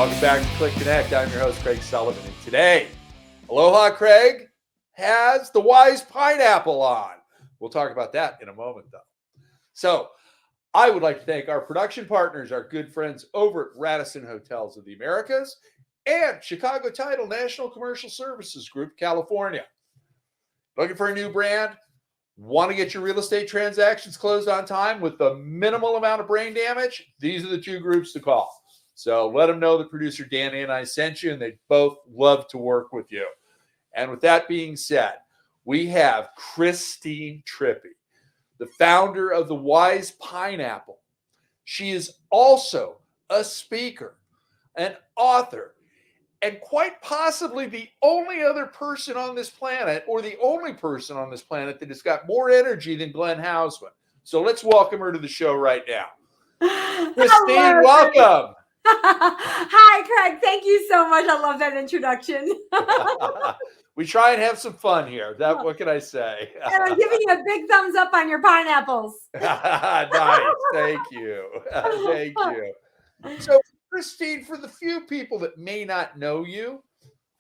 Welcome back to CLIC Connect. I'm your host, Craig Sullivan. And today, Aloha Craig has the Wise Pineapple on. We'll talk about that in a moment, though. So I would like to thank our production partners, our good friends over at Radisson Hotels of the Americas and Chicago Title National Commercial Services Group, California. Looking for a new brand? Want to get your real estate transactions closed on time with the minimal amount of brain damage? These are the two groups to call. So let them know that producer Danny and I sent you, and they'd both love to work with you. And with that being said, we have Christine Trippi, the founder of the Wise Pineapple. She is also a speaker, an author, and quite possibly the only other person on this planet, or the only person on this planet that has got more energy than Glenn Haussman. So let's welcome her to the show right now. Christine, welcome. Hi, Craig. Thank you so much. I love that introduction. We try and have some fun here. What can I say? And I'm giving you a big thumbs up on your pineapples. Nice. Thank you. Thank you. So, Christine, for the few people that may not know you,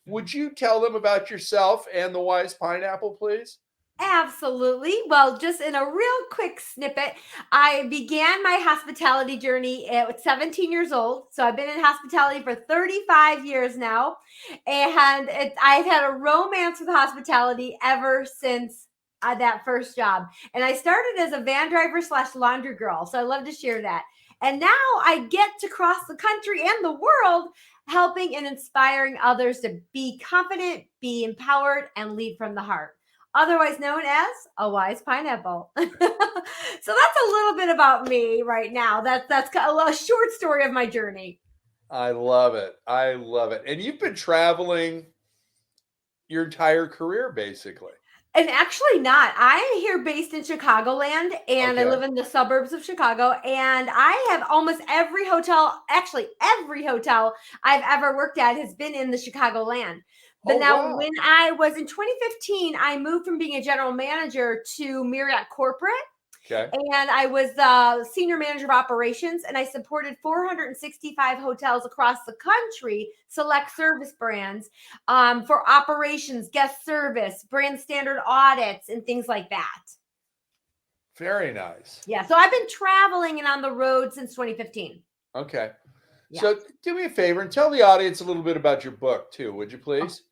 would you tell them about yourself and the Wise Pineapple, please? Absolutely. Well, just in a real quick snippet, I began my hospitality journey at 17 years old. So I've been in hospitality for 35 years now. And I've had a romance with hospitality ever since that first job. And I started as a van driver / laundry girl. So I love to share that. And now I get to cross the country and the world helping and inspiring others to be confident, be empowered, and lead from the heart. Otherwise known as a Wise Pineapple. So that's a little bit about me right now. That's a short story of my journey. I love it. I love it. And you've been traveling your entire career, basically. And actually not. I'm here based in Chicagoland, and I live in the suburbs of Chicago. And I have almost every hotel I've ever worked at has been in the Chicagoland. But when I was in 2015, I moved from being a general manager to Marriott Corporate. Okay. And I was the senior manager of operations, and I supported 465 hotels across the country, select service brands, for operations, guest service, brand standard audits, and things like that. Very nice. Yeah. So I've been traveling and on the road since 2015. Okay. Yeah. So do me a favor and tell the audience a little bit about your book too, would you please?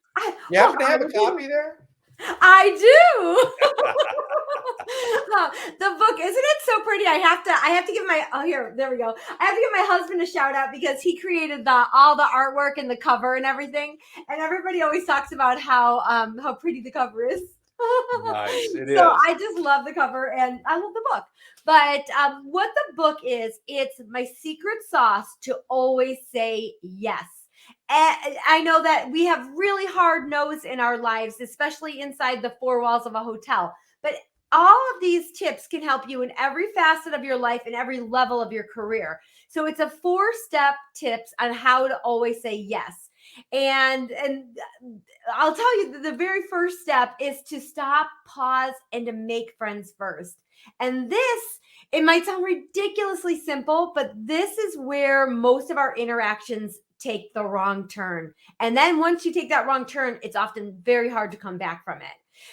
You happen to have a copy there? I do. The book, isn't it so pretty? I have to give there we go. I have to give my husband a shout out because he created all the artwork and the cover and everything. And everybody always talks about how pretty the cover is. Nice. It is. So I just love the cover and I love the book. But what the book is, it's my secret sauce to always say yes. And I know that we have really hard no's in our lives, especially inside the four walls of a hotel. But all of these tips can help you in every facet of your life and every level of your career. So it's a 4-step tips on how to always say yes. And I'll tell you the very first step is to stop, pause, and to make friends first. And it might sound ridiculously simple, but this is where most of our interactions take the wrong turn. And then once you take that wrong turn, it's often very hard to come back from it.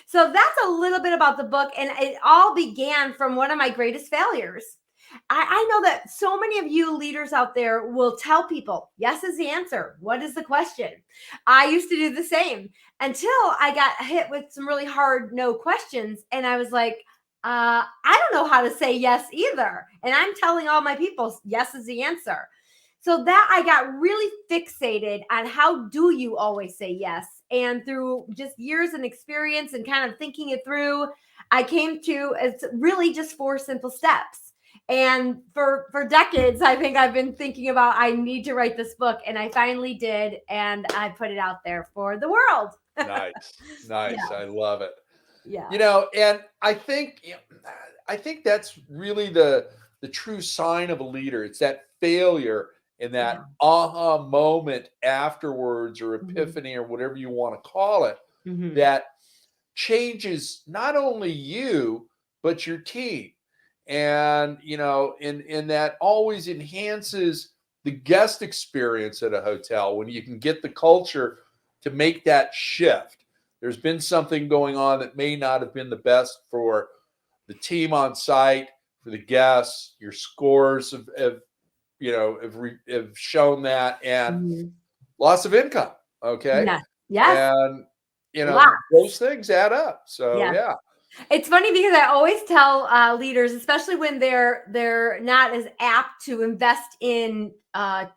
So that's a little bit about the book. And it all began from one of my greatest failures. I know that so many of you leaders out there will tell people, yes is the answer. What is the question? I used to do the same until I got hit with some really hard no questions. And I was like, I don't know how to say yes either. And I'm telling all my people, yes is the answer. So that I got really fixated on how do you always say yes? And through just years and experience and kind of thinking it through, I came to it's really just 4 simple steps. And for decades, I think I've been thinking about I need to write this book, and I finally did, and I put it out there for the world. Nice. Yeah. I love it. Yeah. And I think that's really the true sign of a leader. It's that failure and that aha moment afterwards, or epiphany, or whatever you want to call it, that changes not only you, but your team. And, and that always enhances the guest experience at a hotel, when you can get the culture to make that shift. There's been something going on that may not have been the best for the team on site, for the guests. Your scores have shown that, and Mhm. loss of income. Okay. Yeah. Yes. And, Lots. those things add up. So, Yeah. yeah. It's funny because I always tell leaders, especially when they're not as apt to invest in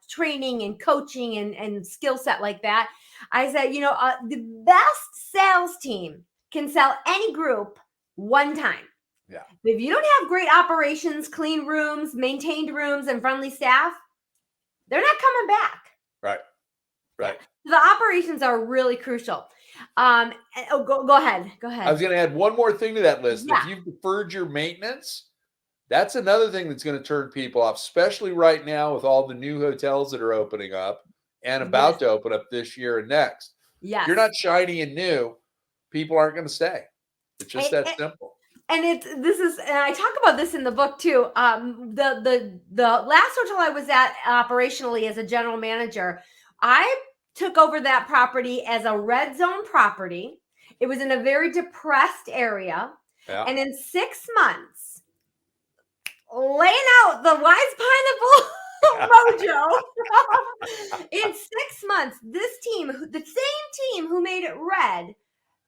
training and coaching and skill set like that. I said, the best sales team can sell any group one time. Yeah. But if you don't have great operations, clean rooms, maintained rooms, and friendly staff, they're not coming back. Right. Right. The operations are really crucial. Go ahead. I was going to add one more thing to that list. Yeah. If you've deferred your maintenance, that's another thing that's going to turn people off, especially right now with all the new hotels that are opening up and about to open up this year and next. Yes. If you're not shiny and new, people aren't going to stay. It's just that simple. And I talk about this in the book too. The last hotel I was at operationally as a general manager, I took over that property as a red zone property. It was in a very depressed area. Yeah. And in 6 months, laying out the Wise Pineapple mojo, in 6 months, this team, the same team who made it red,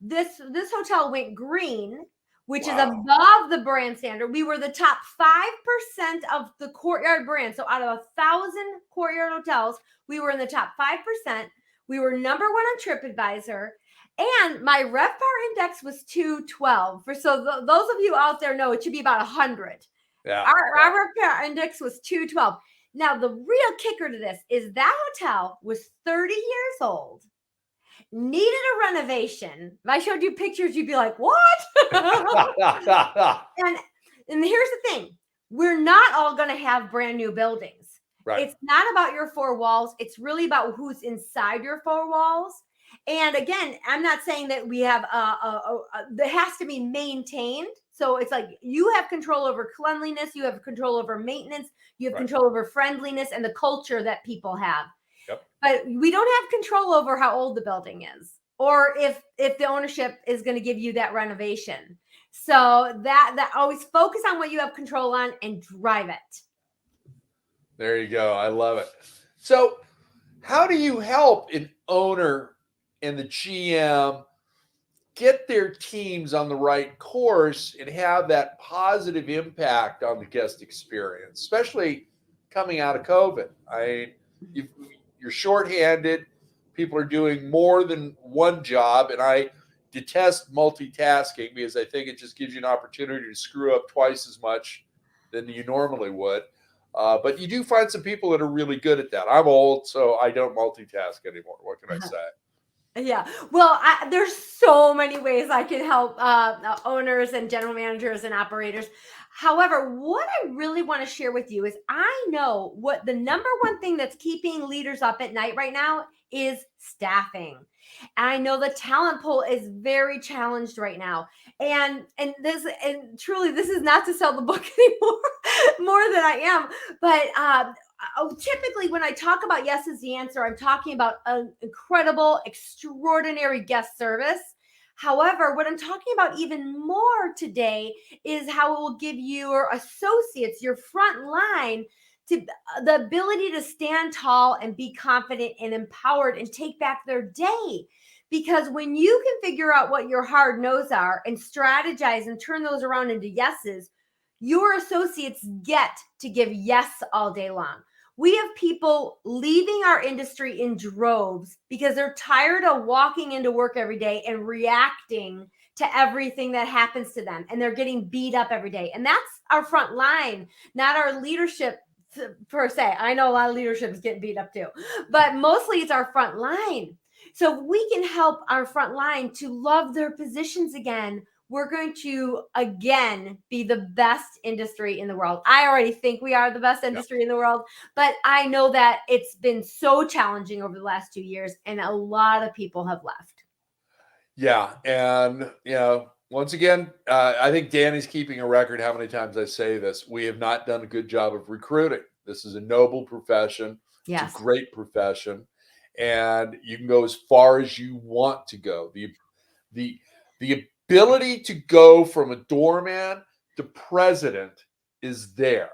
this hotel went green, which is above the brand standard. We were the top 5% of the Courtyard brand. So out of 1,000 Courtyard hotels, we were in the top 5%. We were number 1 on TripAdvisor. And my RevPAR index was 212. So those of you out there know it should be about 100. Yeah. Our RevPAR index was 212. Now, the real kicker to this is that hotel was 30 years old, needed a renovation. If I showed you pictures, you'd be like, what? and here's the thing. We're not all going to have brand new buildings. Right. It's not about your 4 walls. It's really about who's inside your 4 walls. And again, I'm not saying that we have that has to be maintained. So it's like you have control over cleanliness, you have control over maintenance, you have control over friendliness and the culture that people have. Yep. But we don't have control over how old the building is, or if the ownership is going to give you that renovation. So that always focus on what you have control on and drive it. There you go. I love it. So how do you help an owner and the GM get their teams on the right course and have that positive impact on the guest experience, especially coming out of COVID? You're shorthanded. People are doing more than one job. And I detest multitasking because I think it just gives you an opportunity to screw up twice as much than you normally would. But you do find some people that are really good at that. I'm old, so I don't multitask anymore. What can I say? Yeah. Well, there's so many ways I can help owners and general managers and operators. However, what I really want to share with you is I know what the number one thing that's keeping leaders up at night right now is staffing. And I know the talent pool is very challenged right now. And truly, this is not to sell the book anymore, more than I am. But typically when I talk about yes is the answer, I'm talking about an incredible, extraordinary guest service. However, what I'm talking about even more today is how it will give your associates, your front line, to the ability to stand tall and be confident and empowered and take back their day. Because when you can figure out what your hard no's are and strategize and turn those around into yeses, your associates get to give yes all day long. We have people leaving our industry in droves because they're tired of walking into work every day and reacting to everything that happens to them. And they're getting beat up every day. And that's our front line, not our leadership per se. I know a lot of leadership is getting beat up too, but mostly it's our front line. So if we can help our front line to love their positions again, we're going to, again, be the best industry in the world. I already think we are the best industry in the world, but I know that it's been so challenging over the last 2 years, and a lot of people have left. Yeah. And, once again, I think Danny's keeping a record how many times I say this. We have not done a good job of recruiting. This is a noble profession. Yes. It's a great profession, and you can go as far as you want to go. The ability to go from a doorman to president is there.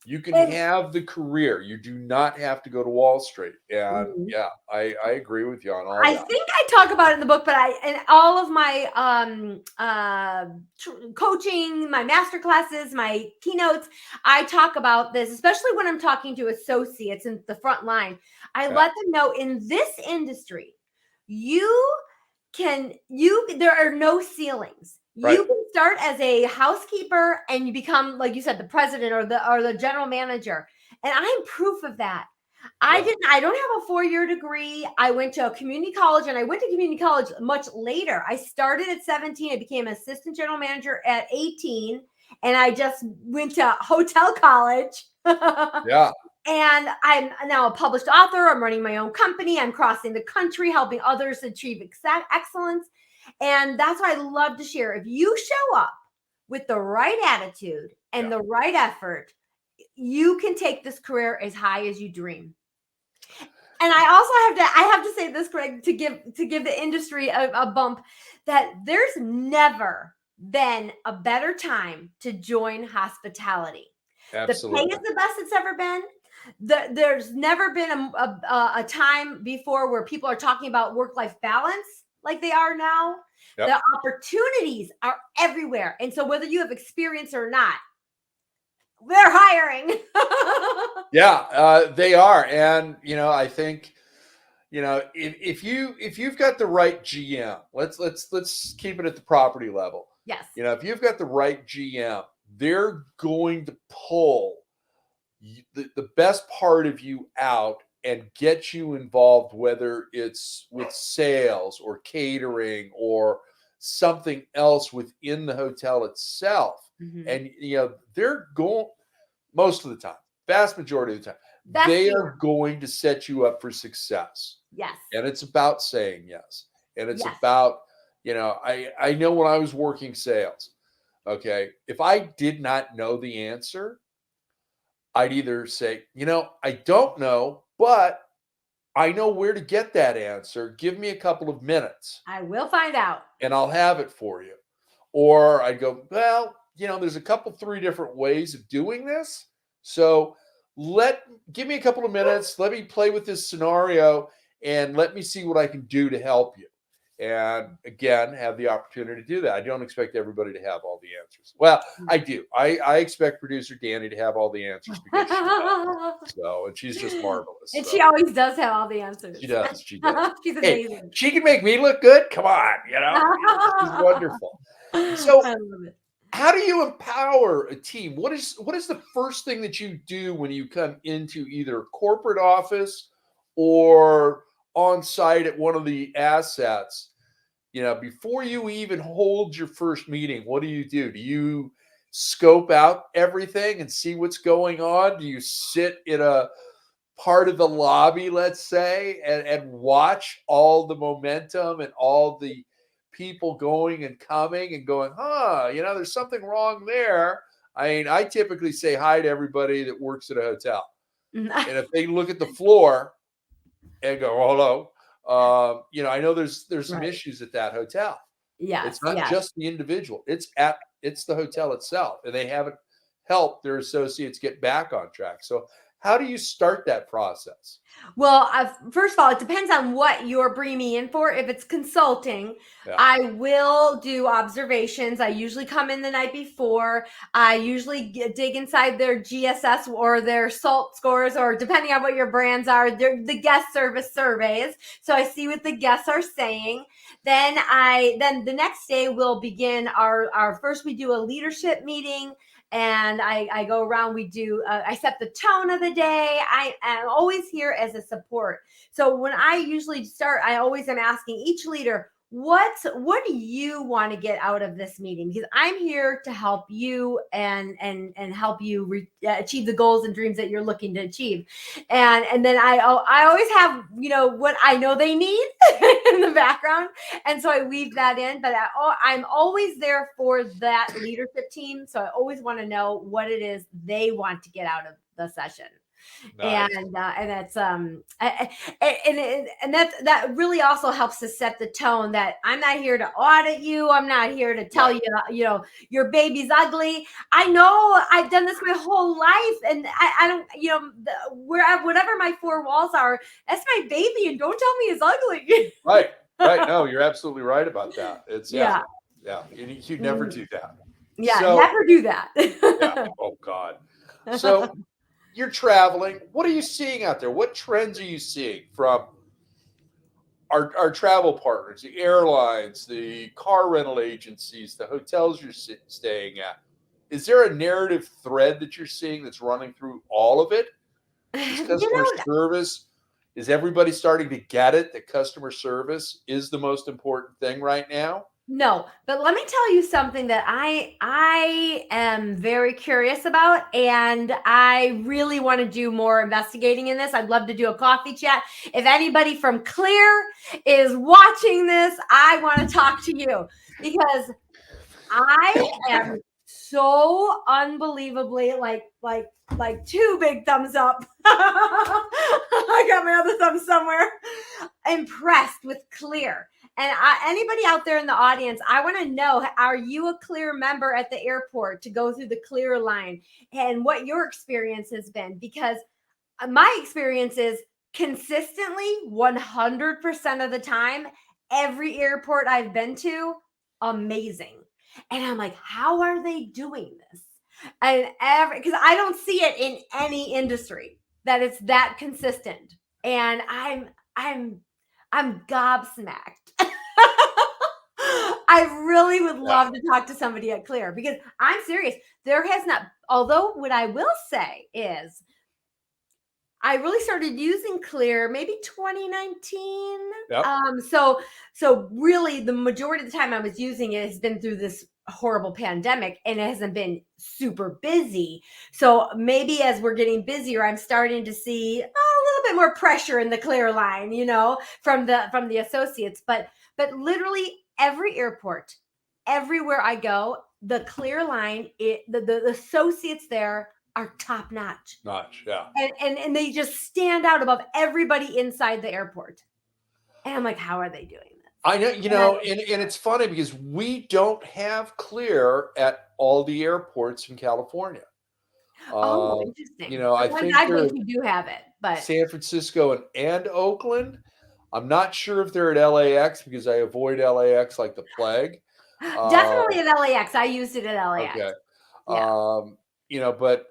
You can And- have the career. You do not have to go to Wall Street. And Mhm. yeah, I agree with you on all I that. think I talk about it in the book, but in all of my coaching, my master classes, my keynotes, I talk about this, especially when I'm talking to associates in the front line. I Yeah. let them know in this industry, there are no ceilings. Right. You can start as a housekeeper and you become, like you said, the president or the general manager. And I'm proof of that. I don't have a 4-year degree. I went to a community college, and I went to community college much later. I started at 17. I became assistant general manager at 18, and I just went to hotel college. Yeah. And I'm now a published author. I'm running my own company. I'm crossing the country, helping others achieve excellence. And that's what I love to share. If you show up with the right attitude and the right effort, you can take this career as high as you dream. And I also have to say this, Craig, to give the industry a bump, that there's never been a better time to join hospitality. Absolutely. The pay is the best it's ever been. There's never been a time before where people are talking about work-life balance like they are now. Yep. The opportunities are everywhere. And so whether you have experience or not, they're hiring. Yeah, they are. And, I think, if you've got the right GM, let's keep it at the property level. Yes. If you've got the right GM, they're going to pull the best part of you out and get you involved, whether it's with sales or catering or something else within the hotel itself. Mhm. And they're going, most of the time, vast majority of the time, they are going to set you up for success. Yes. And it's about saying yes. And it's Yes. about, I know when I was working sales, okay, if I did not know the answer, I'd either say, I don't know, but I know where to get that answer. Give me a couple of minutes I will find out. and I'll have it for you. Or I'd go, well, there's a couple, 3 different ways of doing this. So give me a couple of minutes. Let me play with this scenario and let me see what I can do to help you. And again, have the opportunity to do that. I don't expect everybody to have all the answers. Well, I do. I expect producer Danny to have all the answers because she does. And she's just marvelous. And she always does have all the answers. She does. She does. She's amazing. She can make me look good. Come on, she's wonderful. So I love it. how do you empower a team? What is the first thing that you do when you come into either a corporate office or on site at one of the assets? Before you even hold your first meeting, what do? Do you scope out everything and see what's going on? Do you sit in a part of the lobby, let's say, and watch all the momentum and all the people going and coming and going, there's something wrong there? I mean, I typically say hi to everybody that works at a hotel. And if they look at the floor and go, hello, I know there's some issues at that hotel. Yes. It's not just the individual. It's the hotel itself. And they haven't helped their associates get back on track. So how do you start that process? Well, first of all, it depends on what you're bringing me in for. If it's consulting, I will do observations. I usually come in the night before. I usually dig inside their GSS or their SALT scores, or depending on what your brands are, the guest service surveys. So I see what the guests are saying. Then the next day we'll begin our first, we do a leadership meeting. And I go around, I set the tone of the day. I'm always here as a support. So when I usually start, I always am asking each leader, what do you want to get out of this meeting? Because I'm here to help you and help you achieve the goals and dreams that you're looking to achieve. And then I always have, what I know they need in the background. And so I weave that in, but I'm always there for that leadership team. So I always want to know what it is they want to get out of the session. Nice. And that's and that really also helps to set the tone that I'm not here to audit you. I'm not here to tell Right. you your baby's ugly. I know I've done this my whole life, and I don't whatever my four walls are, that's my baby, and don't tell me it's ugly. Right. Right. No, you're absolutely right about that. It's Yeah. yeah. You'd never Mm, do that. yeah, So never do that. yeah. Oh God. So you're traveling. What are you seeing out there? What trends are you seeing from our travel partners, the airlines, the car rental agencies, the hotels you're staying at? Is there a narrative thread that you're seeing that's running through all of it? Is customer you know, service, is everybody starting to get it that customer service is the most important thing right now? No, but let me tell you something that I am very curious about, and I really want to do more investigating in this. I'd love to do a coffee chat. If anybody from Clear is watching this, I want to talk to you because I am so unbelievably like two big thumbs up. I got my other thumb somewhere. Impressed with Clear. And anybody out there in the audience, I want to know, are you a Clear member at the airport to go through the Clear line and what your experience has been? Because my experience is consistently 100% of the time, every airport I've been to, amazing. And I'm like, how are they doing this? And because I don't see it in any industry that it's that consistent. And I'm gobsmacked. I really would Yeah. love to talk to somebody at Clear because I'm serious. There has not, although what I will say is I really started using Clear maybe 2019. Yep. So really the majority of the time I was using it has been through this horrible pandemic, and it hasn't been super busy. So maybe as we're getting busier, I'm starting to see a little bit more pressure in the Clear line, from the associates. But literally every airport, everywhere I go, the Clear line, the associates there are top notch. Notch. Yeah. And they just stand out above everybody inside the airport. And I'm like, how are they doing this? I know, and it's funny because we don't have Clear at all the airports in California. Interesting. I The ones think I've they're been to do have it, but San Francisco and Oakland. I'm not sure if they're at LAX because I avoid LAX like the plague. definitely at LAX. I used it at LAX. Okay. Yeah. But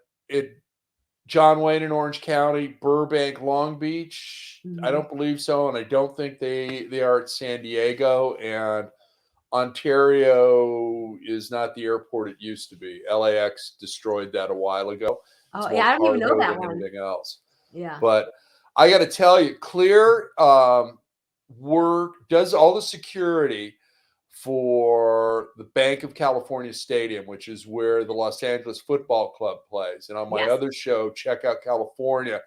John Wayne in Orange County, Burbank, Long Beach, I don't believe so, and I don't think they are at San Diego, and Ontario is not the airport it used to be. LAX destroyed that a while ago. It's Oh, more yeah. I don't even know cargo that than one. anything else. Yeah. But I got to tell you, Clear does all the security for the Bank of California Stadium, which is where the Los Angeles Football Club plays. And on my Yes. other show, Check Out California,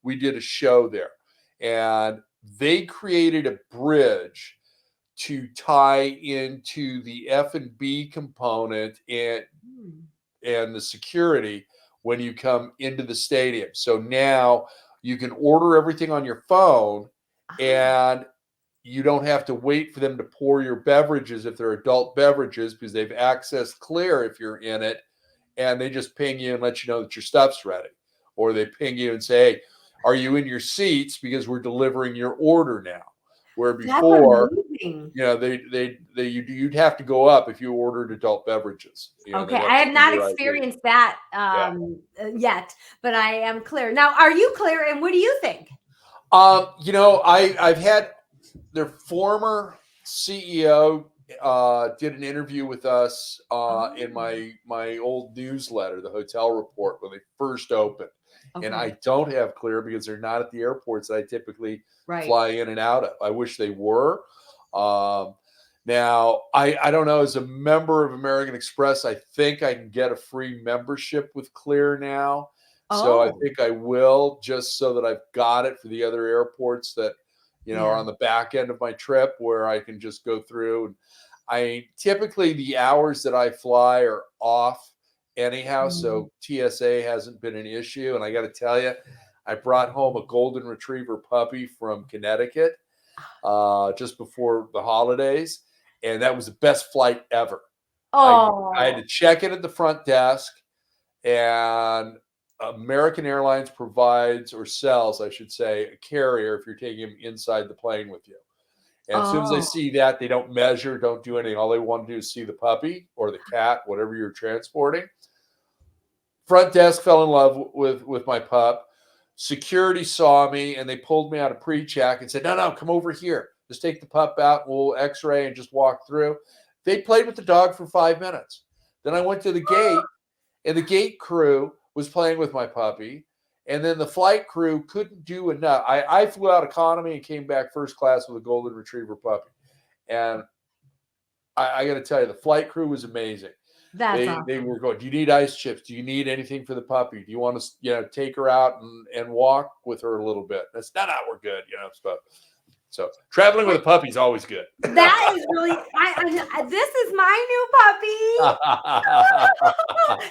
we did a show there. And they created a bridge to tie into the F&B component and the security when you come into the stadium. So now you can order everything on your phone, and you don't have to wait for them to pour your beverages if they're adult beverages because they've accessed Clear if you're in it, and they just ping you and let you know that your stuff's ready. Or they ping you and say, hey, are you in your seats because we're delivering your order now? Where before, you'd have to go up if you ordered adult beverages. Okay, I have not experienced that yet, but I am Clear. Now, are you Clear, and what do you think? I've had their former CEO did an interview with us in my old newsletter, the Hotel Report, when they first opened. Okay. And I don't have Clear because they're not at the airports that I typically fly in and out of. I wish they were. Now, I don't know, as a member of American Express, I think I can get a free membership with Clear now. So I think I will, just so that I've got it for the other airports that, are on the back end of my trip, where I can just go through. And typically the hours that I fly are off anyhow. So TSA hasn't been an issue. And I got to tell you, I brought home a golden retriever puppy from Connecticut just before the holidays, and that was the best flight ever. I had Oh, to check in at the front desk, and American Airlines provides or sells, I should say, a carrier if you're taking them inside the plane with you. And as soon as they oh, see that, they don't measure, don't do anything. All they want to do is see the puppy or the cat, whatever you're transporting. Front desk fell in love with my pup. Security saw me and they pulled me out of pre-check and said, no, come over here. Just take the pup out. We'll x-ray and just walk through. They played with the dog for 5 minutes. Then I went to the gate and the gate crew was playing with my puppy. And then the flight crew couldn't do enough. I flew out economy and came back first class with a golden retriever puppy. And I got to tell you, the flight crew was amazing. that's They awesome. were going, do you need ice chips? Do you need anything for the puppy? Do you want to take her out and walk with her a little bit? That's not how we're good, stuff. So traveling with a puppy is always good. That is really, this is my new puppy.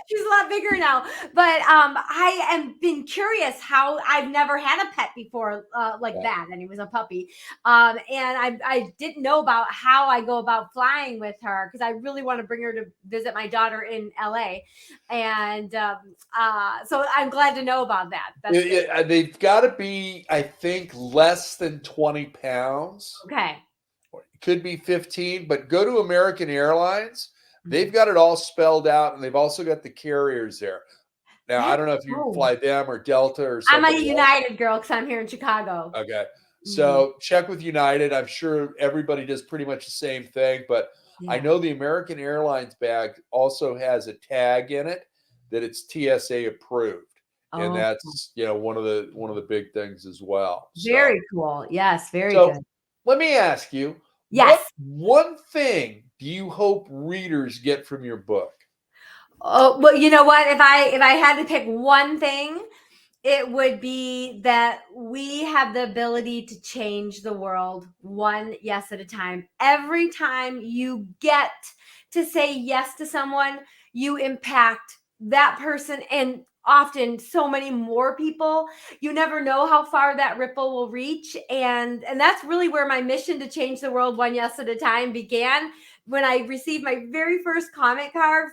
She's a lot bigger now, but I am been curious how I've never had a pet before like that, and he was a puppy. And I didn't know about how I go about flying with her because I really want to bring her to visit my daughter in LA, and so I'm glad to know about that. That's good. They've got to be, I think, less than 20 pounds. Okay. It could be 15, but go to American Airlines. They've got it all spelled out, and they've also got the carriers there. Now, I don't know if you fly them or Delta or I'm a somebody else. United girl because I'm here in Chicago. Okay. So check with United. I'm sure everybody does pretty much the same thing, but I know the American Airlines bag also has a tag in it that it's TSA approved. And that's one of the big things as well. Very cool. Yes, very So good. let me ask you, Yes. what one thing do you hope readers get from your book? Oh, well, you know what? If I had to pick one thing, it would be that we have the ability to change the world one yes at a time. Every time you get to say yes to someone, you impact that person and often so many more people. You never know how far that ripple will reach, and that's really where my mission to change the world one yes at a time began, when I received my very first comment card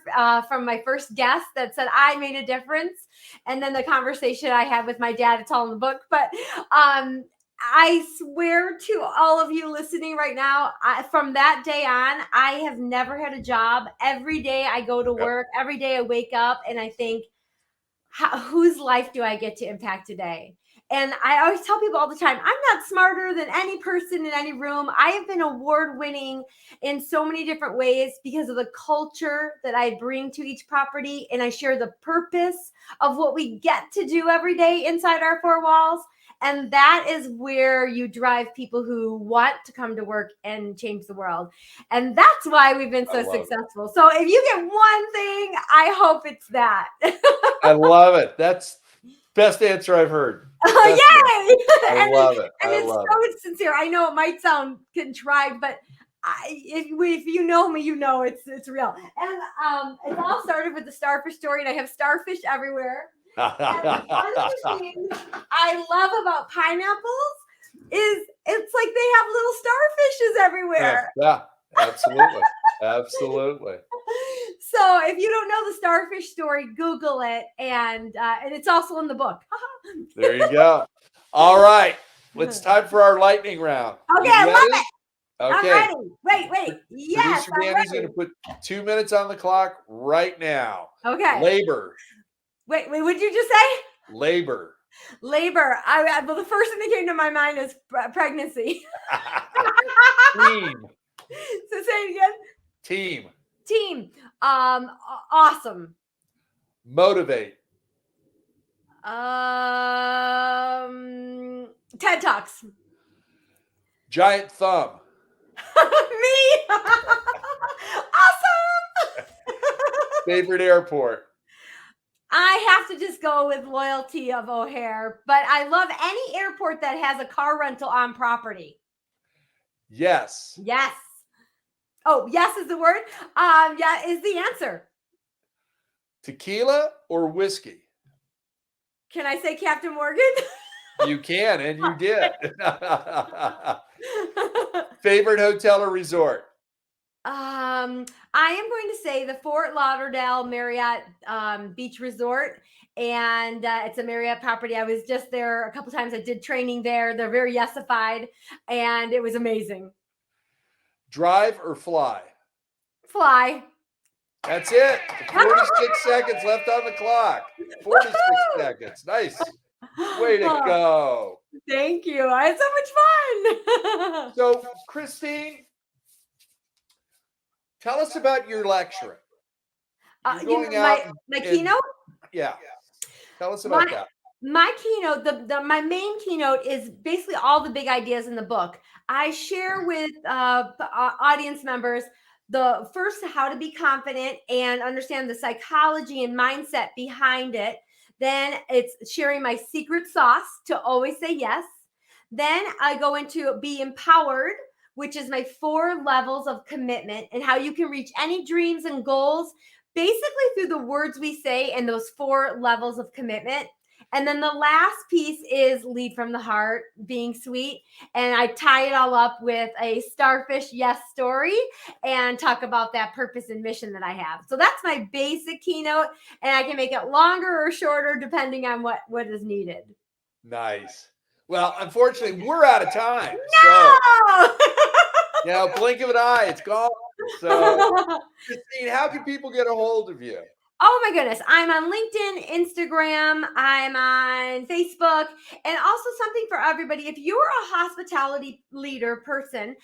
from my first guest that said I made a difference. And then the conversation I had with my dad, it's all in the book. But I swear to all of you listening right now, from that day on, I have never had a job. Every day I go to work, every day I wake up and I think, whose life do I get to impact today? And I always tell people all the time, I'm not smarter than any person in any room. I have been award winning in so many different ways because of the culture that I bring to each property. And I share the purpose of what we get to do every day inside our four walls. And that is where you drive people who want to come to work and change the world. And that's why we've been so successful. So if you get one thing, I hope it's that. I love it. That's best answer I've heard. Oh, yay! I love it. And it's so sincere. I know it might sound contrived, but if you know me, you know it's real. And it all started with the starfish story, and I have starfish everywhere. And one of the things I love about pineapples is it's like they have little starfishes everywhere. Yeah, absolutely. Absolutely. So if you don't know the starfish story, Google it, and it's also in the book. There you go. All right. It's time for our lightning round. Okay, I love it. Okay. I'm ready. Wait. Yes, Producer Danny's going to put 2 minutes on the clock right now. Okay. Labor. Wait, what did you just say? Labor. Well, the first thing that came to my mind is pregnancy. Team. So say it again. Team. Awesome. Motivate. TED Talks. Giant thumb. Me. Awesome. Favorite airport. I have to just go with loyalty of O'Hare, but I love any airport that has a car rental on property. Yes. Yes. Oh, yes is the word. Yeah, is the answer. Tequila or whiskey? Can I say Captain Morgan? You can, and you did. Favorite hotel or resort? I am going to say the Fort Lauderdale Marriott Beach Resort, and it's a Marriott property. I was just there a couple times. I did training there. They're very yesified, and it was amazing. Drive or fly? Fly. That's it. 46 seconds left on the clock. 46 seconds. Nice. Way to go. Thank you. I had so much fun. So, Christine, tell us about your lecturing. You're going out my keynote? Yeah. Tell us about that. My keynote, my main keynote is basically all the big ideas in the book. I share with audience members the first, how to be confident and understand the psychology and mindset behind it. Then it's sharing my secret sauce to always say yes. Then I go into be empowered, which is my 4 levels of commitment and how you can reach any dreams and goals basically through the words we say and those 4 levels of commitment. And then the last piece is lead from the heart, being sweet. And I tie it all up with a starfish yes story and talk about that purpose and mission that I have. So that's my basic keynote, and I can make it longer or shorter depending on what is needed. Nice. Well, unfortunately, we're out of time. No! So, blink of an eye, it's gone. So, Christine, how can people get a hold of you? Oh my goodness. I'm on LinkedIn, Instagram, I'm on Facebook, and also something for everybody. If you're a hospitality leader person,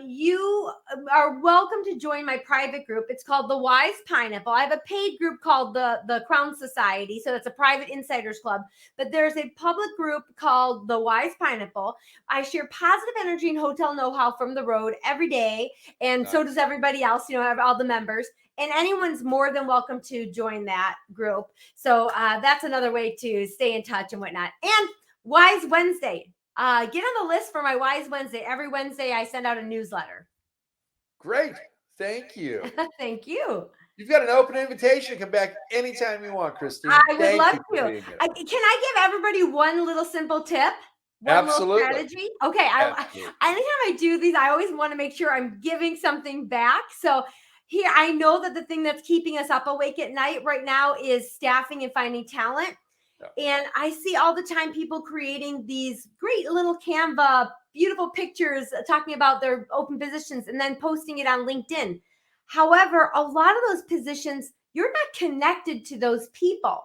you are welcome to join my private group. It's called the Wise Pineapple. I have a paid group called the Crown Society. So it's a private insiders club, but there's a public group called the Wise Pineapple. I share positive energy and hotel know-how from the road every day. And so does everybody else, all the members. And anyone's more than welcome to join that group. So that's another way to stay in touch and whatnot. And Wise Wednesday. Get on the list for my Wise Wednesday. Every Wednesday, I send out a newsletter. Great. Thank you. Thank you. You've got an open invitation to come back anytime you want, Christine. I would love to. Can I give everybody one little simple tip? One little strategy? Okay. Anytime I do these, I always want to make sure I'm giving something back. So here, I know that the thing that's keeping us up awake at night right now is staffing and finding talent. Yeah. And I see all the time people creating these great little Canva, beautiful pictures talking about their open positions and then posting it on LinkedIn. However, a lot of those positions, you're not connected to those people.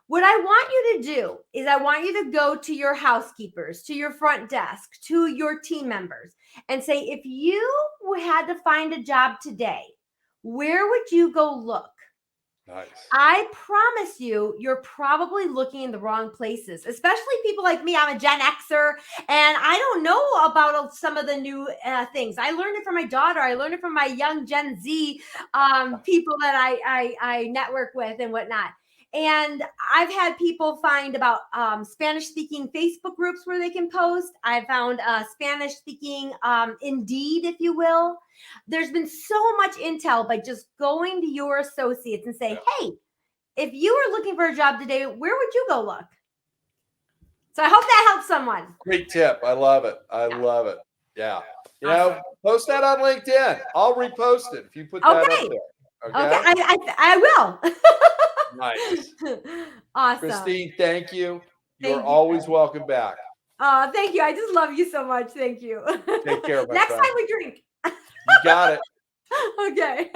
What I want you to do is I want you to go to your housekeepers, to your front desk, to your team members and say, if you had to find a job today, where would you go look? Nice. I promise you, you're probably looking in the wrong places, especially people like me. I'm a Gen Xer, and I don't know about some of the new things. I learned it from my daughter. I learned it from my young Gen Z people that I network with and whatnot. And I've had people find about Spanish-speaking Facebook groups where they can post. I found Spanish-speaking Indeed, if you will. There's been so much intel by just going to your associates and say, hey, if you were looking for a job today, where would you go look? So I hope that helps someone. Great tip. I love it. I love it. Yeah. Post that on LinkedIn. I'll repost it if you put that up there. Okay. I will. Nice. Awesome. Christine, thank you. You're always welcome back. Thank you. I just love you so much. Thank you. Take care, my Next friend. time we drink. You got it. Okay.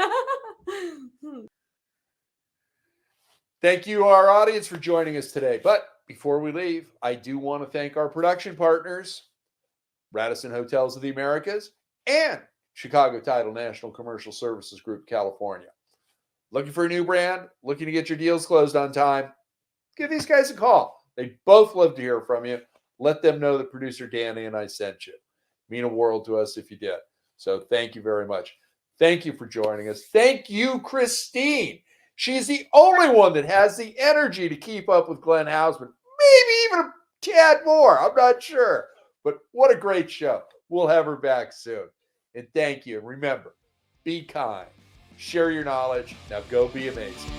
Thank you, our audience, for joining us today. But before we leave, I do want to thank our production partners, Radisson Hotels of the Americas and Chicago Title National Commercial Services Group, California. Looking for a new brand? Looking to get your deals closed on time? Give these guys a call. They'd both love to hear from you. Let them know that producer Danny and I sent you. Mean a world to us if you did. So thank you very much. Thank you for joining us. Thank you, Christine. She's the only one that has the energy to keep up with Glenn Haussman. Maybe even a tad more. I'm not sure. But what a great show. We'll have her back soon. And thank you. And remember, be kind. Share your knowledge. Now go be amazing.